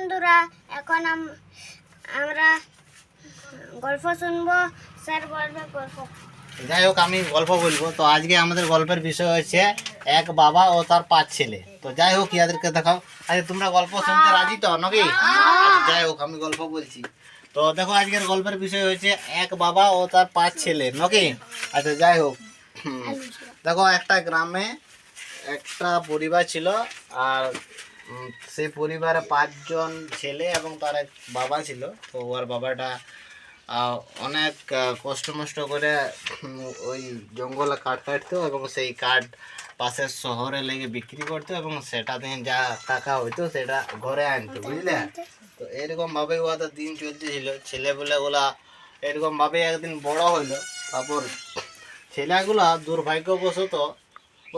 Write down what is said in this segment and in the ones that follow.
বন্ধুরা, এখন আমরা গল্প শুনবো। স্যার বলবে গল্প। যাই হোক, আমি গল্প বলবো। তো আজকে আমাদের গল্পের বিষয় হচ্ছে এক বাবা ও তার 5 ছেলে। তো যাই হোক, ইয়াদেরকে দেখাও। আচ্ছা, তোমরা গল্প শুনতে রাজি তো নাকি? আচ্ছা, যাই হোক, আমি গল্প বলছি। তো দেখো, আজকের গল্পের বিষয় হচ্ছে এক বাবা ও তার 5 ছেলে নাকি? আচ্ছা, যাই হোক, দেখো, একটা গ্রামে একটা পরিবার ছিল। আর সেই পরিবারে 5 জন ছেলে এবং তার এক বাবা ছিল। তো ওর বাবাটা অনেক কষ্ট মষ্ট করে ওই জঙ্গলে কাঠ কাটতো এবং সেই কাঠ পাশের শহরে লেগে বিক্রি করতো এবং সেটা দিয়ে যা টাকা হইতো সেটা ঘরে আনতো, বুঝলে? তো এরকম ভাবে ওদের দিন চলতেছিল। ছেলেগুলা এরকম ভাবে একদিন বড় হইলো। তারপর ছেলেগুলা দুর্ভাগ্যবশত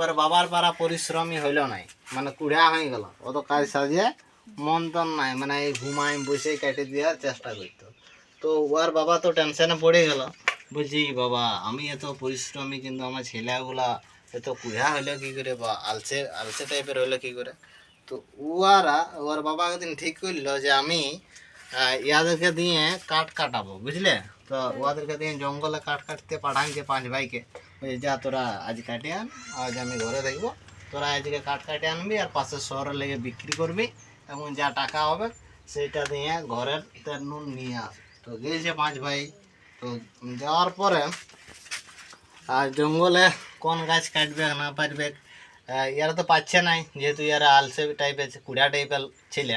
ওর বাবার পাড়া পরিশ্রমী হইল নাই, মানে কুড়া হয়ে গেল। অত কাজ সাজিয়ে মন তন নাই, মানে এই ঘুমাই বসে কেটে দেওয়ার চেষ্টা করতো। তো ওর বাবা তো টেনশনে পড়ে গেল। বলছি, বাবা, আমি এত পরিশ্রমী কিন্তু আমার ছেলেগুলা এত কুড়া হইলো কী করে, বা আলসে আলসে টাইপের হইলো কী করে? তো ওর বাবা একদিন ঠিক করলো যে আমি ইয়াদেরকে দিয়ে কাঠ কাটাবো, বুঝলে? তো ওদেরকে দিয়ে জঙ্গলে কাঠ কাটতে পাঠাইছে 5 ভাইকে। ওই যা, তোরা আজ কাটে আন, আজ আমি ঘরে দেখবো। তোরা আজকে কাঠ কাটে আনবি আর পাশের শহরে লেগে বিক্রি করবি এবং যা টাকা হবে সেইটা দিয়ে ঘরের তেল নুন নিয়ে আস। তো গিয়েছে 5 ভাই। তো যাওয়ার পরে আর জঙ্গলে কোন গাছ কাটবে না পারবে ইয়ারা তো পাচ্ছে নাই, যেহেতু ইয়ারা আলসে টাইপের কুড়া টাইপের ছিল।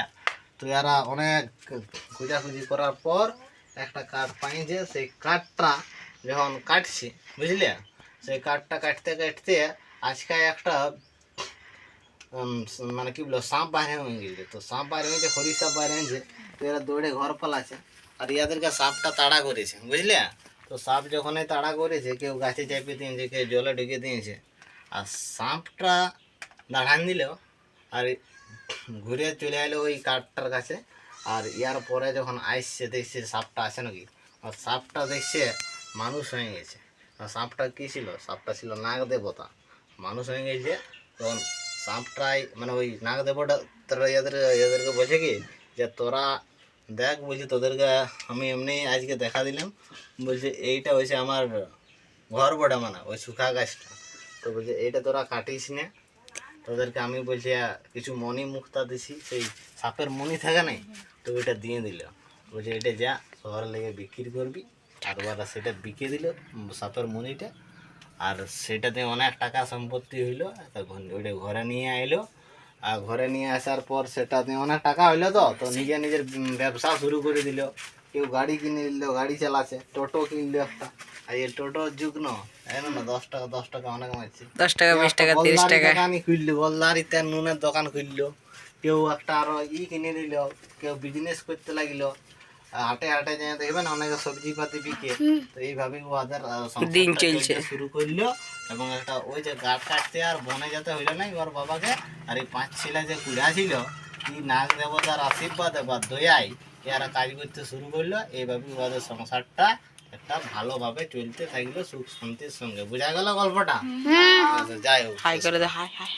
তো ইয়ারা অনেক খোঁজাখুঁজি করার পর একটা কাঠ পাইছে। সেই কাঠটা যখন কাটছে, বুঝলে, সেই কাঠটা কাটতে কাটতে আজকে একটা মানে কি বলবো, সাপ বাইরে হয়ে গেছে। তো সাপ বাইরে হয়েছে, হরি সাপ বাইরে হয়েছে। তো এরা দৌড়ে ঘর পালাচ্ছে আর ইয়াদেরকে সাপটা তাড়া করেছে, বুঝলে? তো সাপ যখনই তাড়া করেছে, কেউ গাছে চেপে দিয়েছে, কেউ জলে ঢুকে দিয়েছে। আর সাপটা দাঁড়ান দিল আর ঘুরে চলে এলো ওই কাঠটার কাছে। আর ইয়ার পরে যখন আসছে দেখছে সাপটা আছে নাকি, আর সাপটা দেখছে মানুষ হয়ে গেছে। আর সাপটা কী ছিল? সাপটা ছিল নাগ দেবতা, মানুষ হয়ে গেছে। তখন সাপটাই মানে ওই নাগ দেবতা তোরা এদেরকে বলছে কি যে তোরা দেখ, বলছি তোদেরকে আমি এমনি আজকে দেখা দিলাম। বলছে এইটা হয়েছে আমার ঘর বড়া, মানে ওই শুকা গাছটা। তো বলছে এইটা তোরা কাটিস না, তোদেরকে আমি বলছি কিছু মণি মুক্তা দিছি, সেই সাপের মণি থাকে নাই, তো ওইটা দিয়ে দিল। বলছে এটা যা শহরে লেগে বিক্রি করবি। আর ওরা সেটা বিকে দিল সাপের মণিটা। আর সেটাতে অনেক টাকা সম্পত্তি হইলো। ওইটা ঘরে নিয়ে আইলো। আর ঘরে নিয়ে আসার পর সেটাতে অনেক টাকা হইলো। তো তো নিজের নিজের ব্যবসা শুরু করে দিল। কেউ গাড়ি কিনে নিল, গাড়ি চালাচ্ছে। টোটো কিনলো একটা। আর এই টোটোর যুগ না, জানো না, 10 টাকা অনেক মারছে। 10 টাকা 20 টাকা 30 টাকা দোকানই খুললো, গোলদারিতে নুনের দোকান খুললো। কেউ একটা আরো কিনে নিল, কেউ বিজনেস করতে লাগলো। হাটে হাটে যেয়ে দেখবেন অনেকে সবজি পাতি বিকে। তো এইভাবে ওদের দিন সংসারটা চলছে। চলতে শুরু করলো। এবং একটা ওই যে গাছ কাটতে আর বনে যেতে হইলো না ওর বাবাকে। আর এই 5 ছেলে যে কুড়া ছিল, এই নাগ দেবতার আশীর্বাদে বা দয়ায় এরা কাজ করতে শুরু করলো। এইভাবে ওদের সংসারটা একটা ভালোভাবে চলতে থাকলো সুখ শান্তির সঙ্গে। বোঝা গেল গল্পটা? আচ্ছা, যাই হোক। হাই করে দে, হাই হাই।